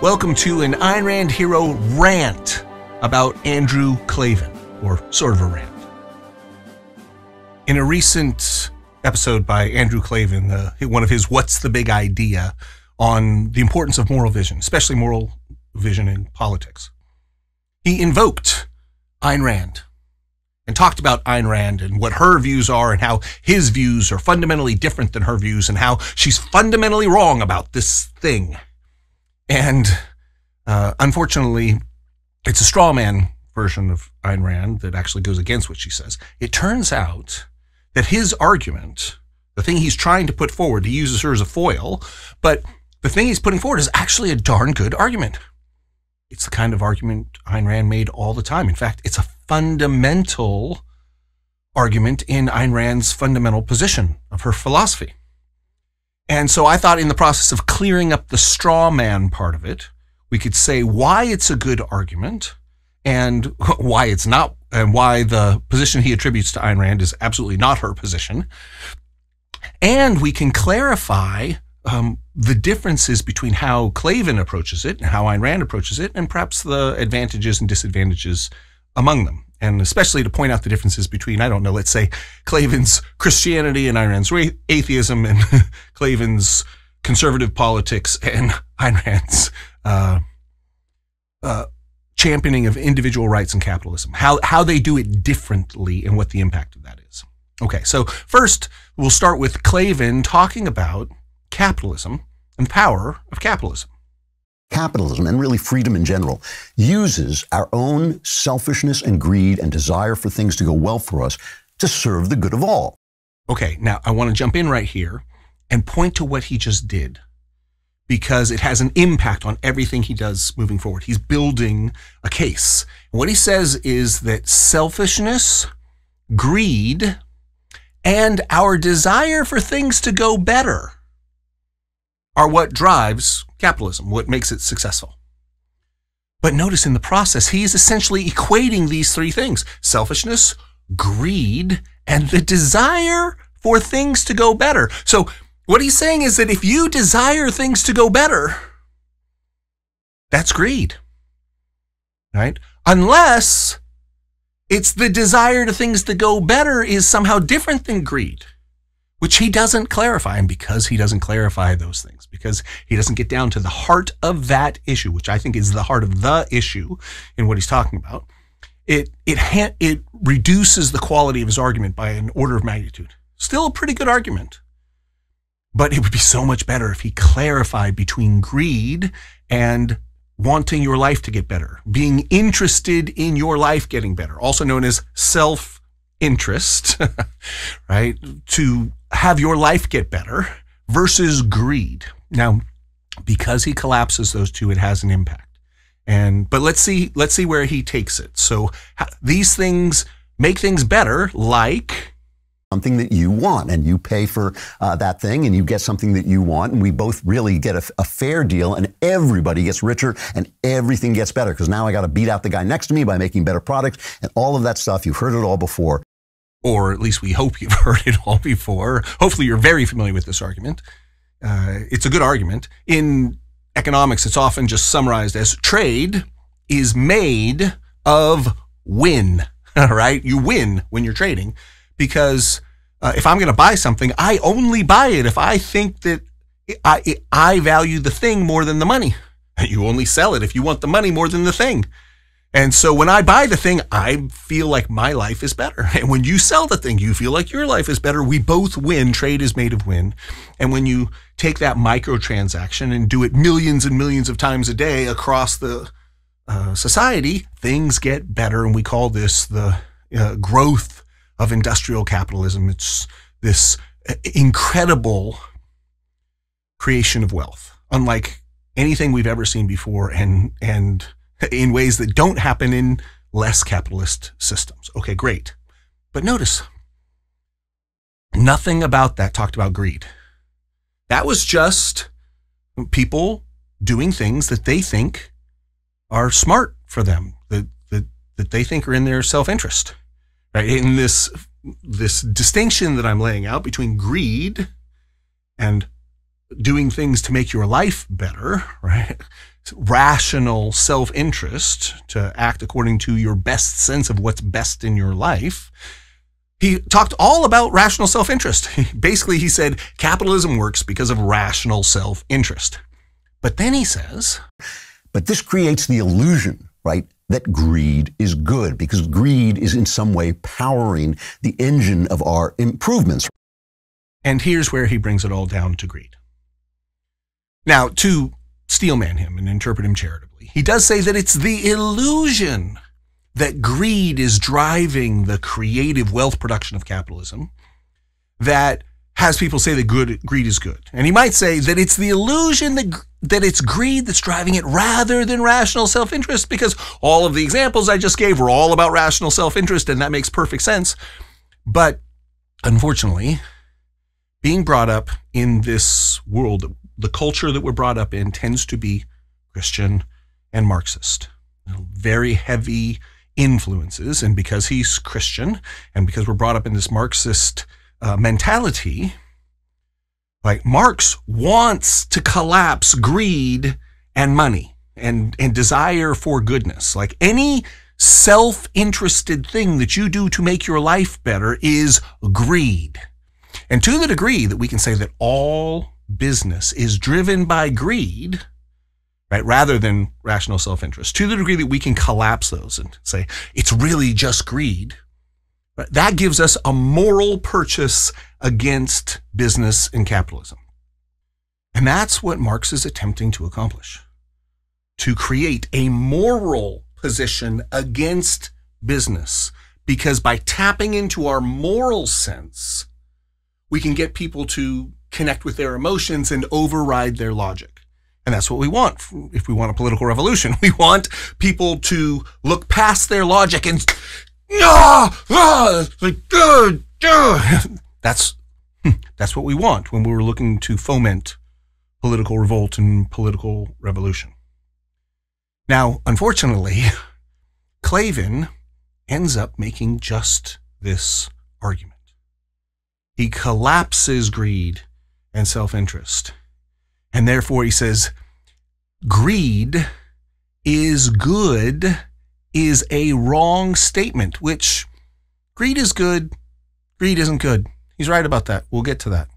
Welcome to an Ayn Rand hero rant about Andrew Klavan, or sort of a rant. In a recent episode by Andrew Klavan, one of his What's the Big Idea on the importance of moral vision, especially moral vision in politics, he invoked Ayn Rand and talked about Ayn Rand and what her views are and how his views are fundamentally different than her views and how she's fundamentally wrong about this thing. And unfortunately, it's a straw man version of Ayn Rand that actually goes against what she says. It turns out that his argument, the thing he's trying to put forward, he uses her as a foil, but the thing he's putting forward is actually a darn good argument. It's the kind of argument Ayn Rand made all the time. In fact, it's a fundamental argument in Ayn Rand's fundamental position of her philosophy. And so I thought in the process of clearing up the straw man part of it, we could say why it's a good argument and why it's not, and why the position he attributes to Ayn Rand is absolutely not her position. And we can clarify the differences between how Klavan approaches it and how Ayn Rand approaches it, and perhaps the advantages and disadvantages among them. And especially to point out the differences between, I don't know, let's say Klavan's Christianity and Ayn Rand's atheism, and Klavan's conservative politics and Ayn Rand's championing of individual rights and capitalism, how they do it differently and what the impact of that is. Okay, so first we'll start with Klavan talking about capitalism and the power of capitalism. Capitalism, and really freedom in general, uses our own selfishness and greed and desire for things to go well for us to serve the good of all. Okay, now I want to jump in right here and point to what he just did, because it has an impact on everything he does moving forward. He's building a case. What he says is that selfishness, greed, and our desire for things to go better are what drives capitalism, what makes it successful. But notice in the process, he is essentially equating these three things: selfishness, greed, and the desire for things to go better. So what he's saying is that if you desire things to go better, that's greed, right? Unless it's the desire to things to go better is somehow different than greed, which he doesn't clarify. And because he doesn't clarify those things, because he doesn't get down to the heart of that issue, which I think is the heart of the issue in what he's talking about, it reduces the quality of his argument by an order of magnitude. Still a pretty good argument, but it would be so much better if he clarified between greed and wanting your life to get better, being interested in your life getting better, also known as self-interest, right? To have your life get better, versus greed. Now, because he collapses those two, it has an impact. But let's see where he takes it. So these things make things better, like Something that you want, and you pay for that thing, and you get something that you want, and we both really get a fair deal, and everybody gets richer, and everything gets better, because now I got to beat out the guy next to me by making better products, and all of that stuff. You've heard it all before. Or at least we hope you've heard it all before. Hopefully you're very familiar with this argument. It's a good argument. In economics, it's often just summarized as trade is made of win, right? You win when you're trading, because if I'm going to buy something, I only buy it if I think that I value the thing more than the money. You only sell it if you want the money more than the thing. And so when I buy the thing, I feel like my life is better. And when you sell the thing, you feel like your life is better. We both win. Trade is made of win. And when you take that microtransaction and do it millions and millions of times a day across the society, things get better. And we call this the growth of industrial capitalism. It's this incredible creation of wealth, unlike anything we've ever seen before, and in ways that don't happen in less capitalist systems. Okay, great. But notice, nothing about that talked about greed. That was just people doing things that they think are smart for them, that they think are in their self-interest. Right? In this distinction that I'm laying out between greed and doing things to make your life better, right? Rational self-interest, to act according to your best sense of what's best in your life. He talked all about rational self-interest. Basically, he said capitalism works because of rational self-interest. But then he says, but this creates the illusion, right, that greed is good, because greed is in some way powering the engine of our improvements. And here's where he brings it all down to greed. Now, to steelman him and interpret him charitably, he does say that it's the illusion that greed is driving the creative wealth production of capitalism that has people say that greed is good. And he might say that it's the illusion that it's greed that's driving it rather than rational self-interest, because all of the examples I just gave were all about rational self-interest, and that makes perfect sense. But unfortunately, being brought up in this world, the culture that we're brought up in tends to be Christian and Marxist. Very heavy influences. And because he's Christian and because we're brought up in this Marxist mentality, like Marx wants to collapse greed and money and desire for goodness. Like any self-interested thing that you do to make your life better is greed. And to the degree that we can say that all business is driven by greed, right, rather than rational self-interest, to the degree that we can collapse those and say it's really just greed, right, that gives us a moral purchase against business and capitalism. And that's what Marx is attempting to accomplish, to create a moral position against business, because by tapping into our moral sense, we can get people to connect with their emotions and override their logic. And that's what we want. If we want a political revolution, we want people to look past their logic and that's what we want when we're looking to foment political revolt and political revolution. Now, unfortunately, Klavan ends up making just this argument. He collapses greed and self-interest. And therefore he says, greed is good is a wrong statement, which greed is good, greed isn't good. He's right about that. We'll get to that.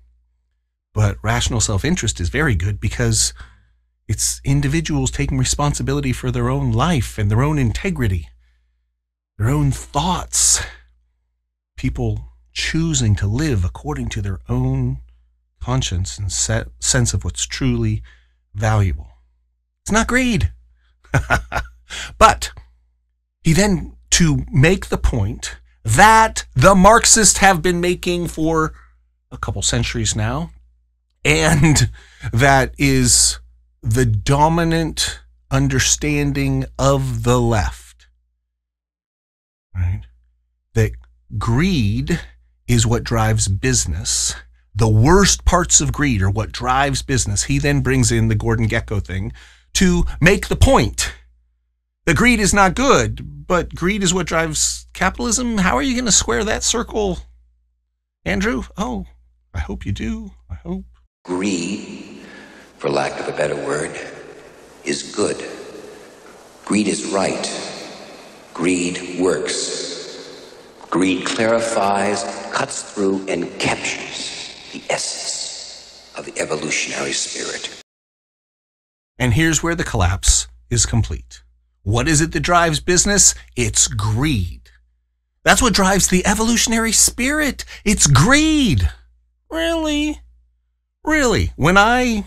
But rational self-interest is very good because it's individuals taking responsibility for their own life and their own integrity, their own thoughts, people choosing to live according to their own conscience and sense of what's truly valuable. It's not greed. But he then, to make the point that the Marxists have been making for a couple centuries now, and that is the dominant understanding of the left, right? That greed is what drives business. The worst parts of greed are what drives business. He then brings in the Gordon Gekko thing to make the point that greed is not good, but greed is what drives capitalism. How are you going to square that circle, Andrew? Oh, I hope you do. I hope. Greed, for lack of a better word, is good. Greed is right. Greed works. Greed clarifies, cuts through, and captures the essence of the evolutionary spirit. And here's where the collapse is complete. What is it that drives business? It's greed. That's what drives the evolutionary spirit. It's greed. Really? Really? When I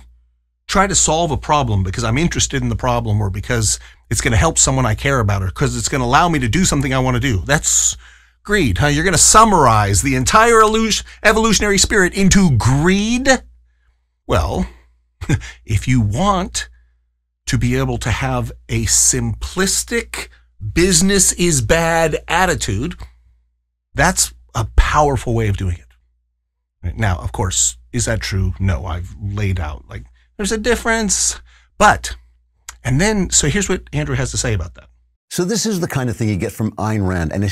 try to solve a problem because I'm interested in the problem, or because it's going to help someone I care about, or because it's going to allow me to do something I want to do, that's greed, huh? You're going to summarize the entire evolutionary spirit into greed? Well, if you want to be able to have a simplistic business is bad attitude, that's a powerful way of doing it. Now, of course, is that true? No, I've laid out, like, there's a difference. But, and then, so here's what Andrew has to say about that. So this is the kind of thing you get from Ayn Rand, and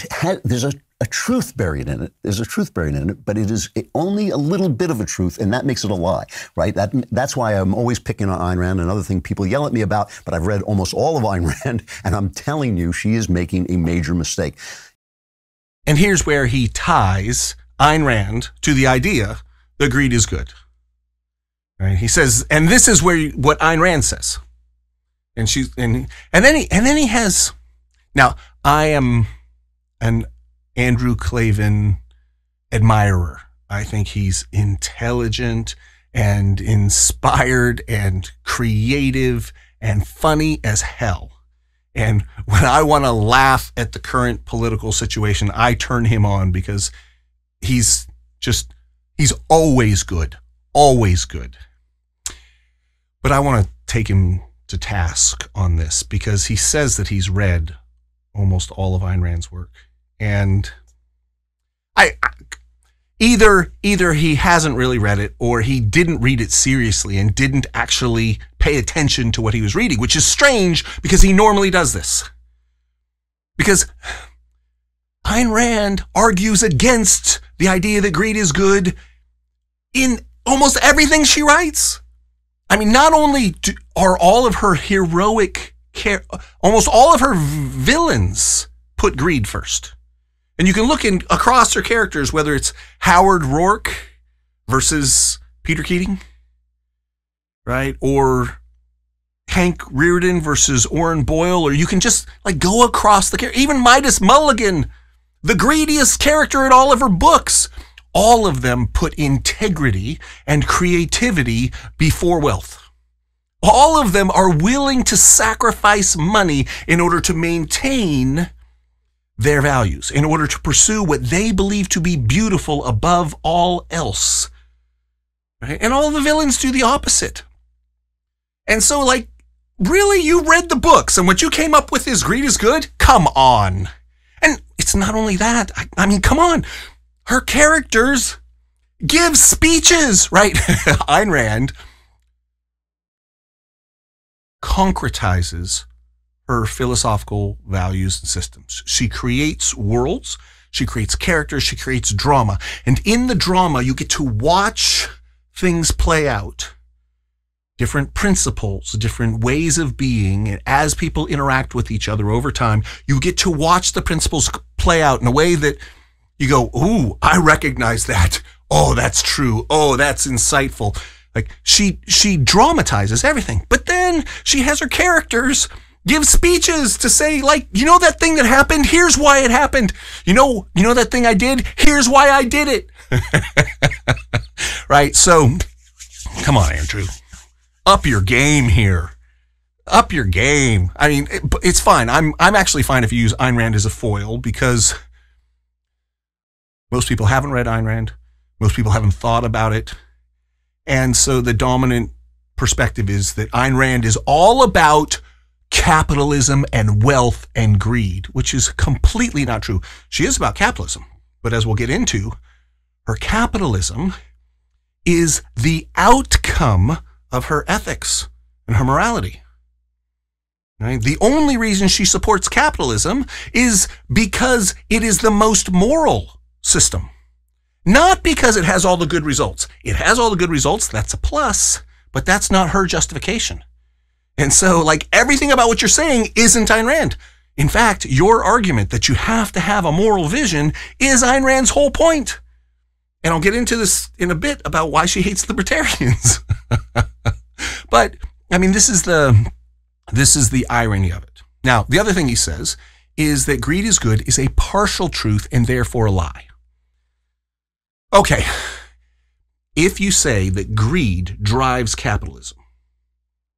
there's a truth buried in it. There's a truth buried in it, but it is only a little bit of a truth, and that makes it a lie, right? That's why I'm always picking on Ayn Rand. Another thing people yell at me about, but I've read almost all of Ayn Rand, and I'm telling you, she is making a major mistake. And here's where he ties Ayn Rand to the idea that greed is good. Right? He says, and this is where what Ayn Rand says. And then he has. Now, I am an Andrew Klavan admirer. I think he's intelligent and inspired and creative and funny as hell. And when I want to laugh at the current political situation, I turn him on because he's always good, always good. But I want to take him to task on this because he says that he's read almost all of Ayn Rand's work. And either he hasn't really read it or he didn't read it seriously and didn't actually pay attention to what he was reading, which is strange because he normally does this. Because Ayn Rand argues against the idea that greed is good in almost everything she writes. I mean, not only are all of her almost all of her villains put greed first. And you can look across her characters, whether it's Howard Rourke versus Peter Keating, right? Or Hank Reardon versus Orrin Boyle, or you can just go across the character. Even Midas Mulligan, the greediest character in all of her books. All of them put integrity and creativity before wealth. All of them are willing to sacrifice money in order to maintain their values, in order to pursue what they believe to be beautiful above all else. Right? And all the villains do the opposite. And so, really, you read the books and what you came up with is greed is good? Come on. And it's not only that. I mean, come on. Her characters give speeches, right? Ayn Rand concretizes her philosophical values and systems. She creates worlds, she creates characters, she creates drama. And in the drama, you get to watch things play out. Different principles, different ways of being. And as people interact with each other over time, you get to watch the principles play out in a way that you go, ooh, I recognize that. Oh, that's true. Oh, that's insightful. She dramatizes everything. But then she has her characters give speeches to say, that thing that happened, here's why it happened. You know that thing I did, here's why I did it. Right? So, come on, Andrew. Up your game here. Up your game. I mean, it's fine. I'm actually fine if you use Ayn Rand as a foil because most people haven't read Ayn Rand. Most people haven't thought about it. And so the dominant perspective is that Ayn Rand is all about capitalism and wealth and greed, which is completely not true. She is about capitalism, but as we'll get into, her capitalism is the outcome of her ethics and her morality. Right? The only reason she supports capitalism is because it is the most moral system. Not because it has all the good results. It has all the good results, that's a plus, but that's not her justification. And so, everything about what you're saying isn't Ayn Rand. In fact, your argument that you have to have a moral vision is Ayn Rand's whole point. And I'll get into this in a bit about why she hates libertarians. But, I mean, this is the irony of it. Now, the other thing he says is that greed is good is a partial truth and therefore a lie. Okay, if you say that greed drives capitalism,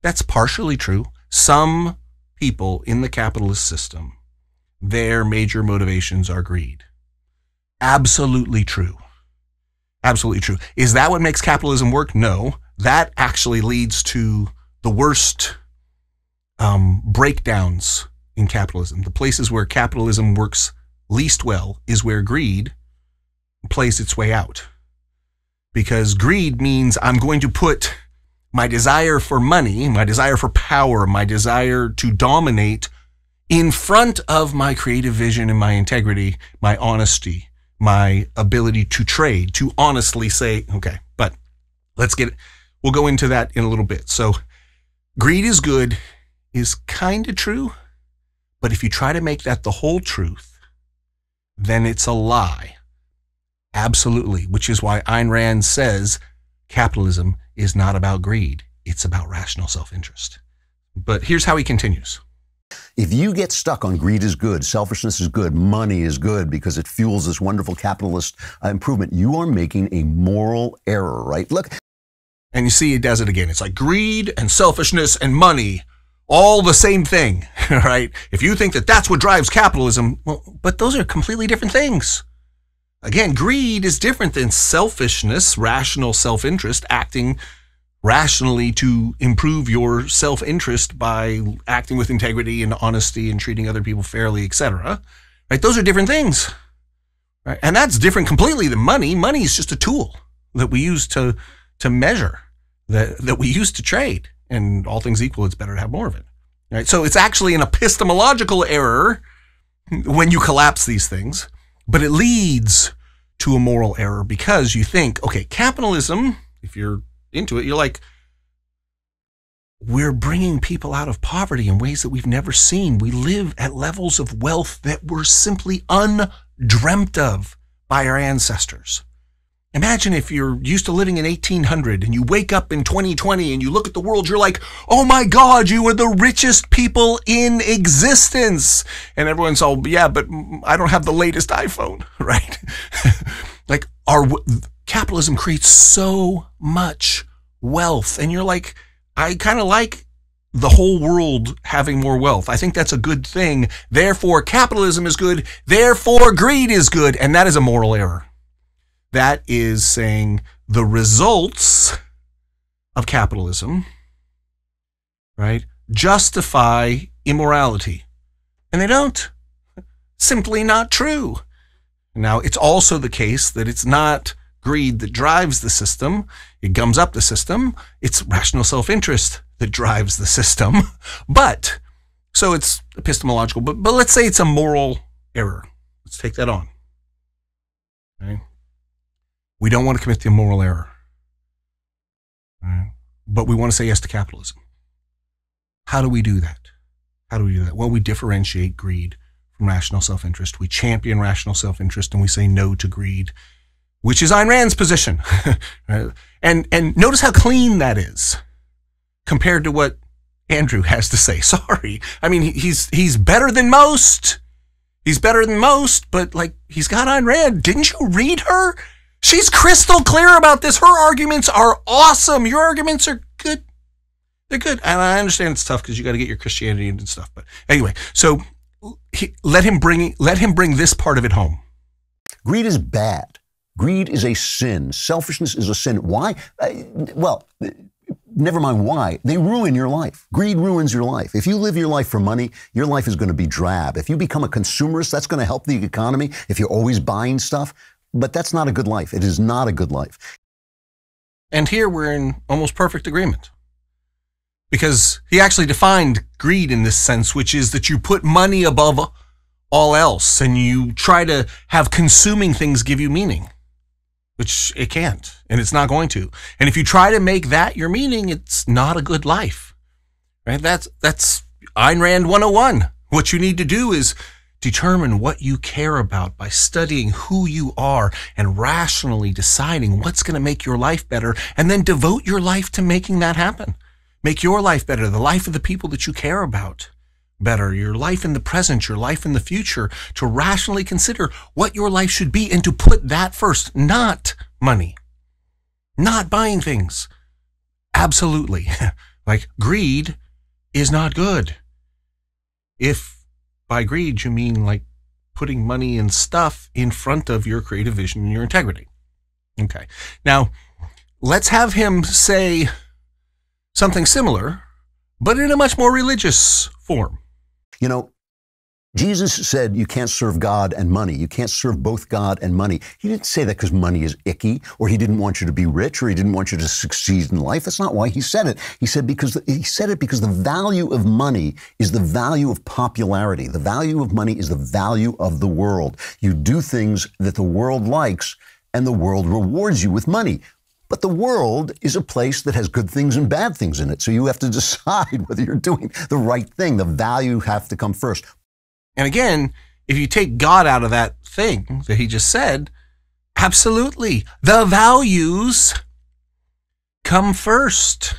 that's partially true. Some people in the capitalist system, their major motivations are greed. Absolutely true. Absolutely true. Is that what makes capitalism work? No. That actually leads to the worst breakdowns in capitalism. The places where capitalism works least well is where greed plays its way out. Because greed means I'm going to put my desire for money, my desire for power, my desire to dominate in front of my creative vision and my integrity, my honesty, my ability to trade, to honestly say, okay, but we'll go into that in a little bit. So greed is good is kind of true, but if you try to make that the whole truth, then it's a lie. Absolutely, which is why Ayn Rand says capitalism is not about greed. It's about rational self-interest. But here's how he continues. If you get stuck on greed is good, selfishness is good, money is good because it fuels this wonderful capitalist improvement, you are making a moral error, right? Look. And you see he does it again. It's like greed and selfishness and money, all the same thing, right? If you think that that's what drives capitalism, well, but those are completely different things. Again, greed is different than selfishness, rational self-interest, acting rationally to improve your self-interest by acting with integrity and honesty and treating other people fairly, etc. Right? Those are different things. Right? And that's different completely than money. Money is just a tool that we use to measure, that we use to trade. And all things equal, it's better to have more of it. Right? So it's actually an epistemological error when you collapse these things, but it leads to a moral error because you think, okay, capitalism, if you're into it, you're like, we're bringing people out of poverty in ways that we've never seen. We live at levels of wealth that were simply undreamt of by our ancestors. Imagine if you're used to living in 1800 and you wake up in 2020 and you look at the world, you're like, oh my God, you are the richest people in existence. And everyone's all, yeah, but I don't have the latest iPhone, right? Like capitalism creates so much wealth. And you're like, I kind of like the whole world having more wealth. I think that's a good thing. Therefore, capitalism is good. Therefore, greed is good. And that is a moral error. That is saying the results of capitalism, right, justify immorality. And they don't. Simply not true. Now, it's also the case that it's not greed that drives the system. It gums up the system. It's rational self-interest that drives the system. But, so it's epistemological, but let's say it's a moral error. Let's take that on. Okay. We don't want to commit the immoral error, right? But we want to say yes to capitalism. How do we do that? How do we do that? Well, we differentiate greed from rational self-interest. We champion rational self-interest and we say no to greed, which is Ayn Rand's position. Right? And notice how clean that is compared to what Andrew has to say. Sorry. I mean, he's better than most. He's better than most, but like he's got Ayn Rand. Didn't you read her? She's crystal clear about this. Her arguments are awesome. Your arguments are good. They're good. And I understand it's tough because you got to get your Christianity and stuff. But anyway, so let him bring this part of it home. Greed is bad. Greed is a sin. Selfishness is a sin. Why? Well, never mind why. They ruin your life. Greed ruins your life. If you live your life for money, your life is going to be drab. If you become a consumerist, that's going to help the economy. If you're always buying stuff. But that's not a good life. It is not a good life. And here we're in almost perfect agreement. Because he actually defined greed in this sense, which is that you put money above all else and you try to have consuming things give you meaning, which it can't, and it's not going to. And if you try to make that your meaning, it's not a good life, right? That's Ayn Rand 101. What you need to do is determine what you care about by studying who you are and rationally deciding what's going to make your life better, and then devote your life to making that happen. Make your life better, the life of the people that you care about better, your life in the present, your life in the future, to rationally consider what your life should be and to put that first, not money, not buying things. Absolutely. Like greed is not good. If by greed, you mean like putting money and stuff in front of your creative vision and your integrity. Okay. Now, let's have him say something similar, but in a much more religious form. You know, Jesus said you can't serve God and money. You can't serve both God and money. He didn't say that because money is icky, or he didn't want you to be rich, or he didn't want you to succeed in life. That's not why he said it. He said it because the value of money is the value of popularity. The value of money is the value of the world. You do things that the world likes, and the world rewards you with money. But the world is a place that has good things and bad things in it. So you have to decide whether you're doing the right thing. The value have to come first. And again, if you take God out of that thing that he just said, absolutely, the values come first.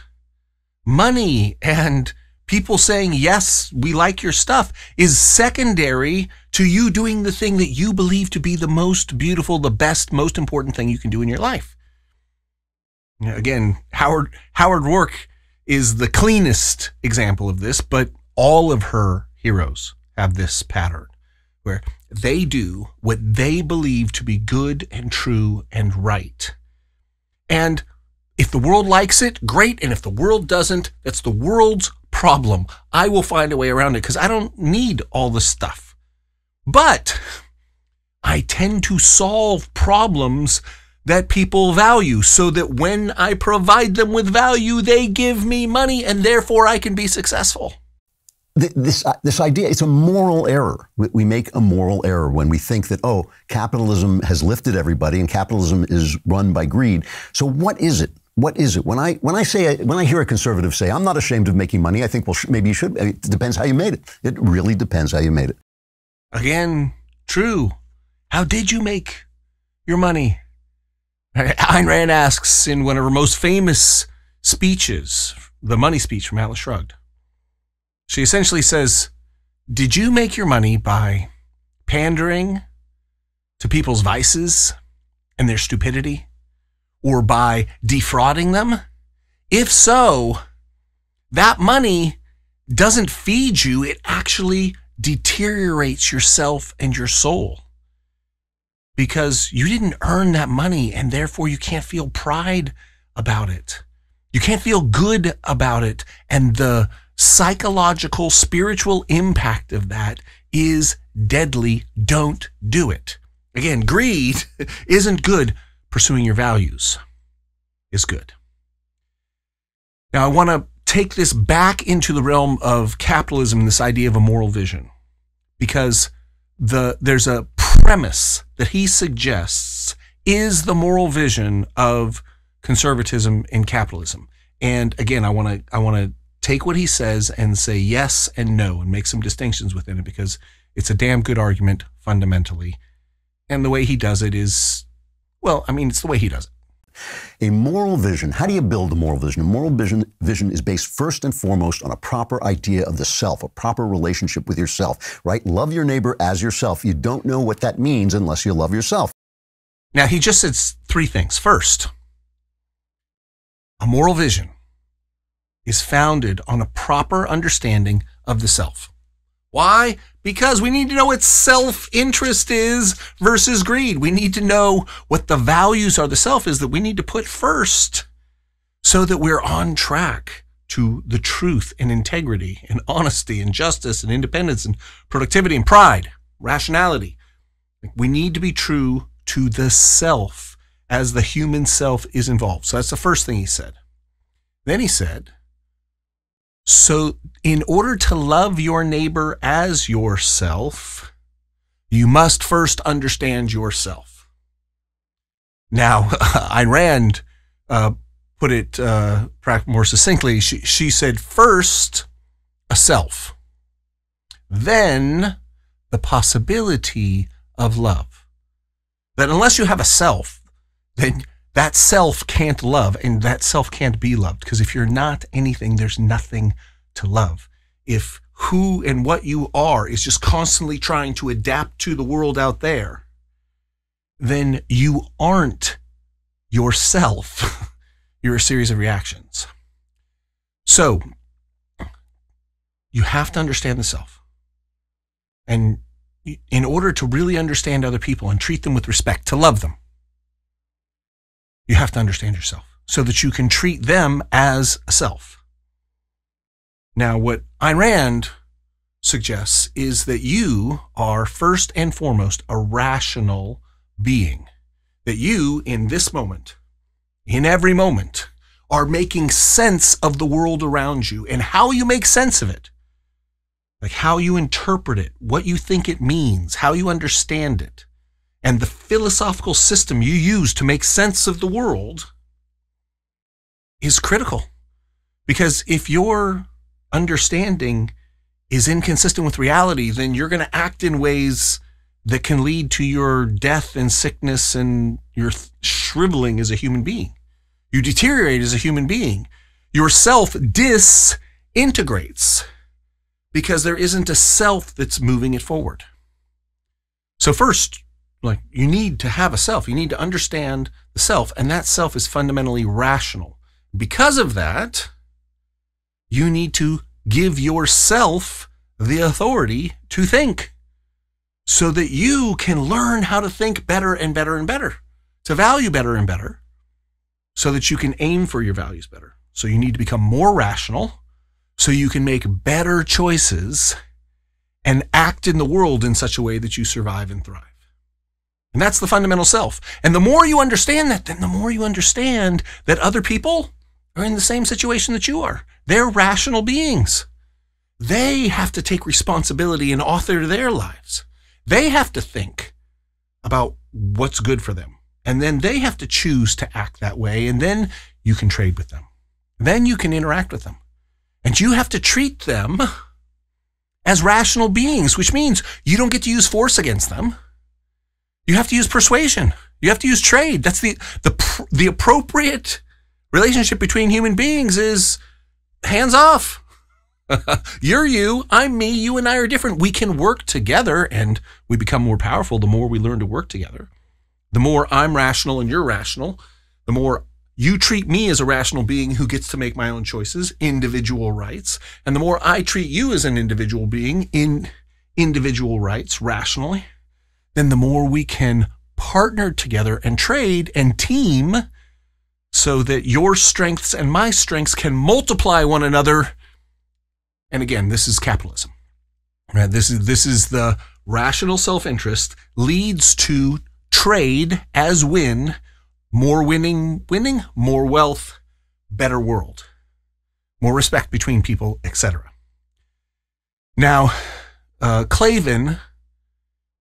Money and people saying, yes, we like your stuff is secondary to you doing the thing that you believe to be the most beautiful, the best, most important thing you can do in your life. Again, Howard Rourke is the cleanest example of this, but all of her heroes have this pattern where they do what they believe to be good and true and right. And if the world likes it, great. And if the world doesn't, that's the world's problem. I will find a way around it because I don't need all the stuff. But I tend to solve problems that people value so that when I provide them with value, they give me money and therefore I can be successful. This idea, it's a moral error. We make a moral error when we think that, oh, capitalism has lifted everybody and capitalism is run by greed. So what is it? What is it? When I hear a conservative say, I'm not ashamed of making money, I think, well, maybe you should. It depends how you made it. It really depends how you made it. Again, true. How did you make your money? Ayn Rand asks in one of her most famous speeches, the money speech from Atlas Shrugged. She essentially says, did you make your money by pandering to people's vices and their stupidity, or by defrauding them? If so, that money doesn't feed you. It actually deteriorates yourself and your soul because you didn't earn that money and therefore you can't feel pride about it. You can't feel good about it. And the psychological, spiritual impact of that is deadly. Don't do it. Again, greed isn't good. Pursuing your values is good. Now, I want to take this back into the realm of capitalism, this idea of a moral vision, because there's a premise that he suggests is the moral vision of conservatism in capitalism. And again, I want to take what he says and say yes and no and make some distinctions within it because it's a damn good argument fundamentally. And the way he does it is, well, I mean, it's the way he does it. A moral vision. How do you build a moral vision? A moral vision is based first and foremost on a proper idea of the self, a proper relationship with yourself, right? Love your neighbor as yourself. You don't know what that means unless you love yourself. Now, he just says three things. First, a moral vision is founded on a proper understanding of the self. Why? Because we need to know what self-interest is versus greed. We need to know what the values are, the self is that we need to put first so that we're on track to the truth and integrity and honesty and justice and independence and productivity and pride, rationality. We need to be true to the self as the human self is involved. So that's the first thing he said. Then he said, so in order to love your neighbor as yourself, you must first understand yourself. Now, Ayn Rand put it more succinctly. She said, first, a self, then the possibility of love. That unless you have a self, then that self can't love and that self can't be loved. Because if you're not anything, there's nothing to love. If who and what you are is just constantly trying to adapt to the world out there, then you aren't yourself. You're a series of reactions. So you have to understand the self. And in order to really understand other people and treat them with respect, to love them, you have to understand yourself so that you can treat them as a self. Now, what Ayn Rand suggests is that you are first and foremost a rational being. That you, in this moment, in every moment, are making sense of the world around you, and how you make sense of it, like how you interpret it, what you think it means, how you understand it, and the philosophical system you use to make sense of the world is critical. Because if your understanding is inconsistent with reality, then you're going to act in ways that can lead to your death and sickness and your shriveling as a human being. You deteriorate as a human being. Your self disintegrates because there isn't a self that's moving it forward. So first, you need to have a self. You need to understand the self, and that self is fundamentally rational. Because of that, you need to give yourself the authority to think so that you can learn how to think better and better and better, to value better and better, so that you can aim for your values better. So you need to become more rational so you can make better choices and act in the world in such a way that you survive and thrive. And that's the fundamental self. And the more you understand that, then the more you understand that other people are in the same situation that you are. They're rational beings. They have to take responsibility and author their lives. They have to think about what's good for them. And then they have to choose to act that way. And then you can trade with them. Then you can interact with them. And you have to treat them as rational beings, which means you don't get to use force against them. You have to use persuasion. You have to use trade. That's the appropriate relationship between human beings is hands off. You're you, I'm me, you and I are different. We can work together and we become more powerful the more we learn to work together. The more I'm rational and you're rational, the more you treat me as a rational being who gets to make my own choices, individual rights. And the more I treat you as an individual being in individual rights rationally, then the more we can partner together and trade and team so that your strengths and my strengths can multiply one another. And again, this is capitalism. Right? This is the rational self-interest leads to trade as win, more winning, more wealth, better world, more respect between people, etc. Now, Klavan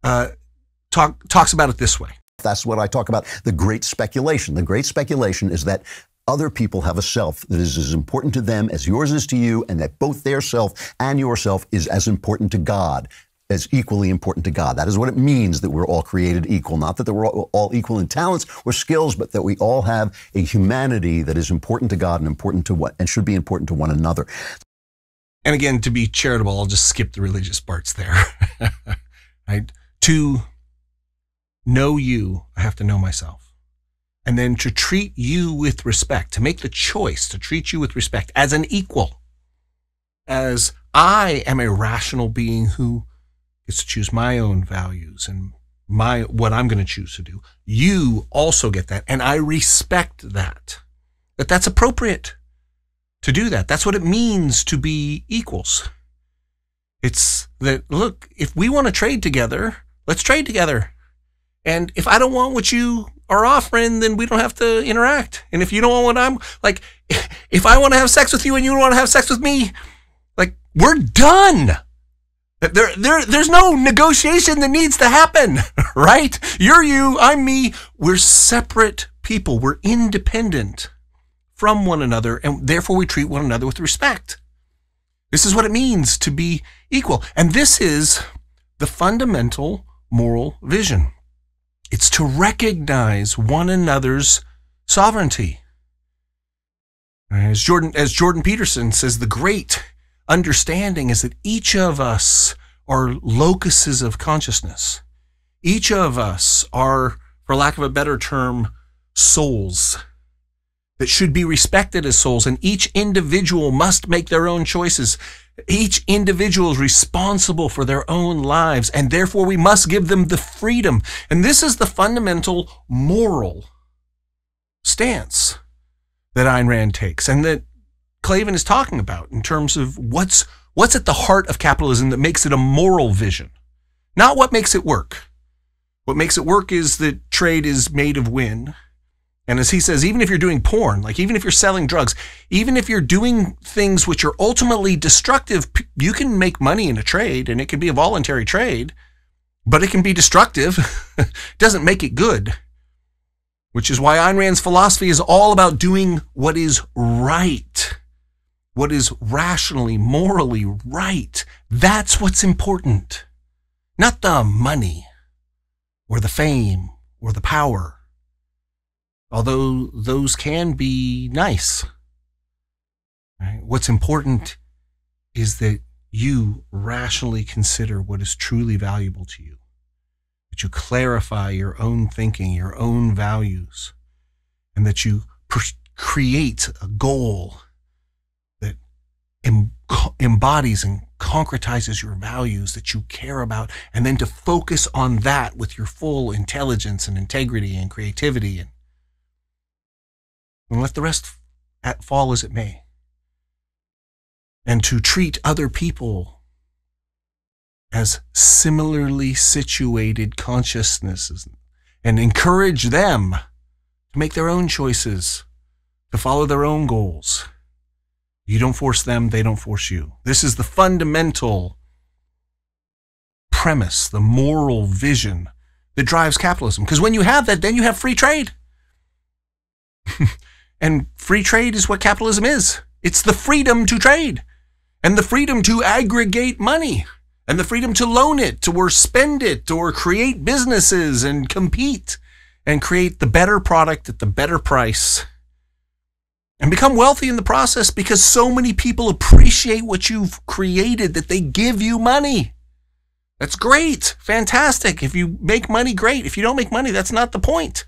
talks about it this way. That's what I talk about, the great speculation. The great speculation is that other people have a self that is as important to them as yours is to you, and that both their self and yourself is as important to God, as equally important to God. That is what it means that we're all created equal. Not that we're all equal in talents or skills, but that we all have a humanity that is important to God and important to and should be important to one another. And again, to be charitable, I'll just skip the religious parts there. Right? To know you, I have to know myself. And then to treat you with respect, to make the choice to treat you with respect as an equal, as I am a rational being who gets to choose my own values and what I'm going to choose to do. You also get that. And I respect that's appropriate to do that. That's what it means to be equals. It's that, look, if we want to trade together, let's trade together. And if I don't want what you are offering, then we don't have to interact. And if you don't want what I'm like, if I want to have sex with you and you don't want to have sex with me, like, we're done. There's no negotiation that needs to happen, right? You're you, I'm me. We're separate people. We're independent from one another, and therefore we treat one another with respect. This is what it means to be equal. And this is the fundamental moral vision. It's to recognize one another's sovereignty. As Jordan Peterson says, the great understanding is that each of us are locuses of consciousness. Each of us are, for lack of a better term, souls that should be respected as souls, and each individual must make their own choices. Each individual is responsible for their own lives, and therefore we must give them the freedom. And this is the fundamental moral stance that Ayn Rand takes and that Klavan is talking about in terms of what's What's at the heart of capitalism that makes it a moral vision? Not what makes it work. What makes it work is that trade is made of win. And as he says, even if you're doing porn, like even if you're selling drugs, even if you're doing things which are ultimately destructive, you can make money in a trade, and it can be a voluntary trade, but it can be destructive. It doesn't make it good. Which is why Ayn Rand's philosophy is all about doing what is right, what is rationally, morally right. That's what's important. Not the money or the fame or the power, although those can be nice. Right? What's important is that you rationally consider what is truly valuable to you, that you clarify your own thinking, your own values, and that you create a goal that embodies and concretizes your values that you care about, and then to focus on that with your full intelligence and integrity and creativity, and let the rest fall as it may. And to treat other people as similarly situated consciousnesses and encourage them to make their own choices, to follow their own goals. You don't force them, they don't force you. This is the fundamental premise, the moral vision that drives capitalism. Because when you have that, then you have free trade. And free trade is what capitalism is. It's the freedom to trade, and the freedom to aggregate money, and the freedom to loan it, or spend it, or create businesses and compete and create the better product at the better price and become wealthy in the process, because so many people appreciate what you've created that they give you money. That's great. Fantastic. If you make money, great. If you don't make money, that's not the point.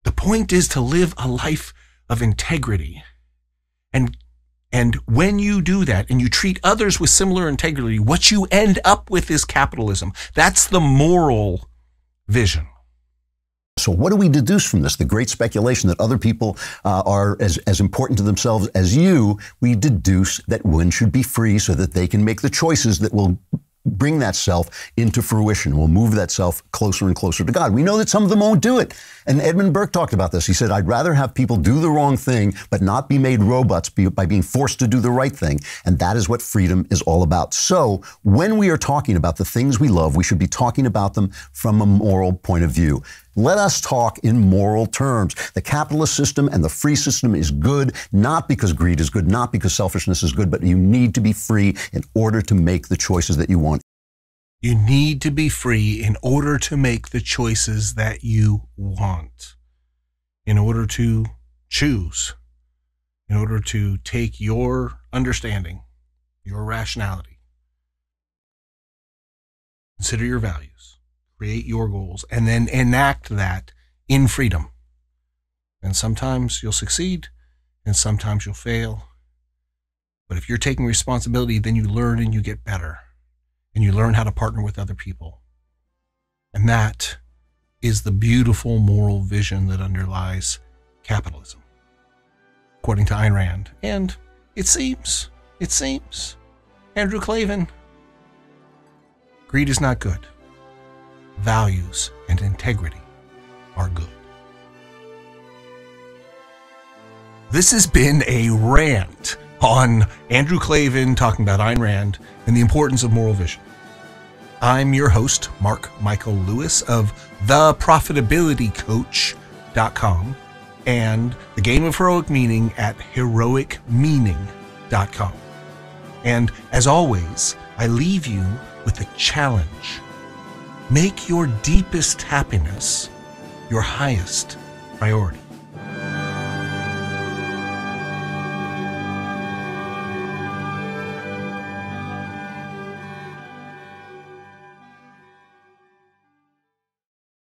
The point is to live a life of integrity. And when you do that and you treat others with similar integrity, what you end up with is capitalism. That's the moral vision. So what do we deduce from this? The great speculation that other people are as important to themselves as you. We deduce that one should be free so that they can make the choices that will bring that self into fruition. We'll move that self closer and closer to God. We know that some of them won't do it. And Edmund Burke talked about this. He said, I'd rather have people do the wrong thing, but not be made robots by being forced to do the right thing. And that is what freedom is all about. So when we are talking about the things we love, we should be talking about them from a moral point of view. Let us talk in moral terms. The capitalist system and the free system is good, not because greed is good, not because selfishness is good, but you need to be free in order to make the choices that you want. You need to be free in order to make the choices that you want, in order to choose, in order to take your understanding, your rationality, consider your values, create your goals, and then enact that in freedom. And sometimes you'll succeed, and sometimes you'll fail. But if you're taking responsibility, then you learn and you get better. And you learn how to partner with other people. And that is the beautiful moral vision that underlies capitalism, according to Ayn Rand. And it seems, Andrew Klavan, greed is not good. Values and integrity are good. This has been a rant on Andrew Klavan talking about Ayn Rand and the importance of moral vision. I'm your host, Mark Michael Lewis of theprofitabilitycoach.com and the Game of Heroic Meaning at heroicmeaning.com. And as always, I leave you with a challenge. Make your deepest happiness your highest priority.